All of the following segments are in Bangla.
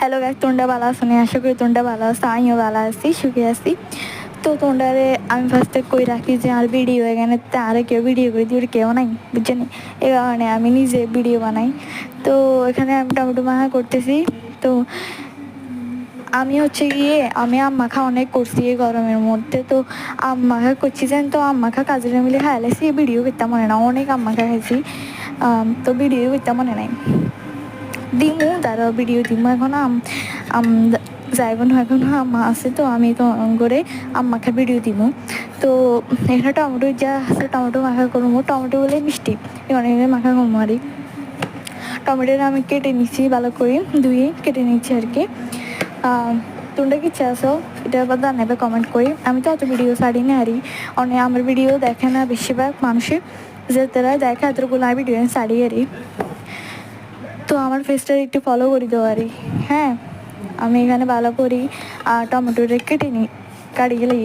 হ্যালো গাইস, তোমরা ভালো আছো? আশা করি তোমরা ভালো আছো। আমিও ভালো আছি, সুখে আছি। তো তোমরারে আমি ফার্স্টে কই রাখি যে আর ভিডিও এখানে আরে কেউ ভিডিও করে দিয়ে কেউ নাই, বুঝছেন? এই কারণে আমি নিজে ভিডিও বানাই। তো এখানে আমি টমেটো মাখা করতেছি। তো আমি হচ্ছে গিয়ে আমি আম মাখা অনেক করছি এই গরমের মধ্যে। তো আম মাখা করছি জান, তো আম মাখা কাজের মিলে খাইলেছি, ভিডিও করতে মনে না, অনেক আম মাখা খাইছি। তো ভিডিও করতে মনে নাই, দিমু তারা ভিডিও দিমু। এখন আম যাইব না, এখন আম্মা আছে, তো আমি তো করে আম্মাকে ভিডিও দিমু। তো এখানে টমেটো যা আছে টমেটো মাখা করবো, টমেটো বলে মিষ্টি অনেক মাখা করবো আর টমেটোটা আমি কেটে নিচ্ছি, ভালো করে ধুয়ে কেটে নিচ্ছি আর কি। তোমরা কি চাচ্ছো এটা আবার জানাবে কমেন্ট করি। আমি তো অত ভিডিও ছাড়ি না আরই, অনেক আমার ভিডিও দেখে না বেশিরভাগ মানুষের, যে তারা দেখে এতগুলো ভিডিও ছাড়ি আরই। তো আমার ফেসটা একটু ফলো করে দেবো আর হ্যাঁ। আমি এখানে ভালো করি টমেটোটা কেটে নিই, কাটি গেলে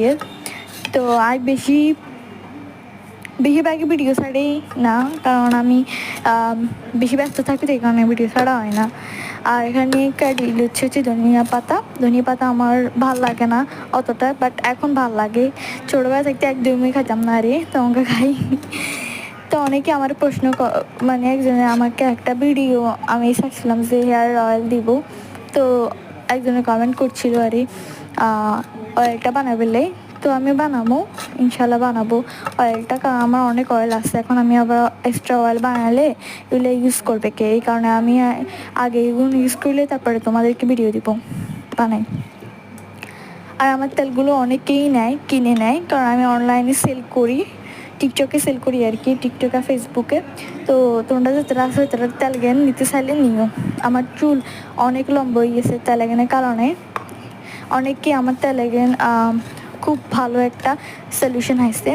তো আর বেশিরভাগই ভিডিও ছাড়ি না, কারণ আমি বেশি ব্যস্ত থাকি, তো এই কারণে ভিডিও ছাড়া হয় না। আর এখানে কাটি হচ্ছে ধনিয়া পাতা আমার ভাল লাগে না অতটা, বাট এখন ভাল লাগে। ছোটোবেলা থাকতে একদমই খাইতাম না রে, তো আমাকে খাই। তো অনেকে আমার প্রশ্ন মানে একজনে আমাকে একটা ভিডিও আমি চাচ্ছিলাম যে হেয়ার অয়েল দিব, তো একজনে কমেন্ট করছিল আর অয়েলটা বানাবেলে। তো আমি বানাবো, ইনশাল্লাহ বানাবো অয়েলটা, কারণ আমার অনেক অয়েল আছে। এখন আমি আবার এক্সট্রা অয়েল বানালে এগুলো ইউজ করবে কে, এই কারণে আমি আগে এগুলো ইউজ করলে তারপরে তোমাদেরকে ভিডিও দিব বানাই। আর আমার তেলগুলো অনেকেই নেয়, কিনে নেয়, কারণ আমি অনলাইনে সেল করি, টিকটকে সেল করি আর কি, টিকটক আর ফেসবুকে। তো তোমরা যারা আছে তারা তেল জ্ঞান নিতে চাইলে নিও। আমার চুল অনেক লম্বা হয়ে গেছে তেল জ্ঞানের কারণে। অনেকে আমার তেল জ্ঞান খুব ভালো একটা সলিউশন আসছে।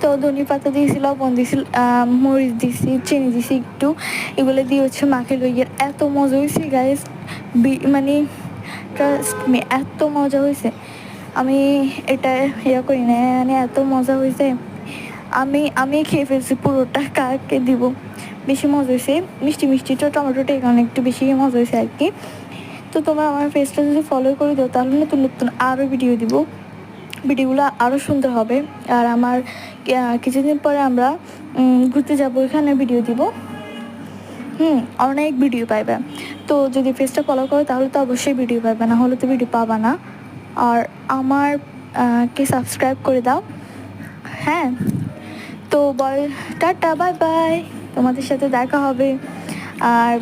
তো ধনে পাতা দিয়েছি, লবণ দিয়েছি, মরিচ দিয়েছি, চিনি দিয়েছি একটু, এগুলো দিয়ে হচ্ছে মাখে লইয়ের এত মজা হয়েছে গাইস, মানে ট্রাস্ট মি, এত মজা হয়েছে। আমি এটা ইয়ে করি না, মানে এত মজা হয়েছে। আমি খেয়ে ফেলছি পুরোটা, কাকে দিব। বেশি মজা হয়েছে, মিষ্টি মিষ্টিটা টমেটোটা এখানে একটু বেশি মজা হয়েছে আর কি। তো তোমরা আমার ফেসটা যদি ফলো করে দাও তাহলে নতুন নতুন আরও ভিডিও দিব, ভিডিওগুলো আরও সুন্দর হবে। আর আমার কিছুদিন পরে আমরা ঘুরতে যাবো, এখানে ভিডিও দিব, অনেক ভিডিও পাইবে। তো যদি ফেসটা ফলো করো তাহলে তো অবশ্যই ভিডিও পাবে, না হলে তো ভিডিও পাবা না। আর আমার কে সাবস্ক্রাইব করে দাও, হ্যাঁ। তো বল টাটা, বাই বাই, তোমাদের সাথে দেখা হবে। আর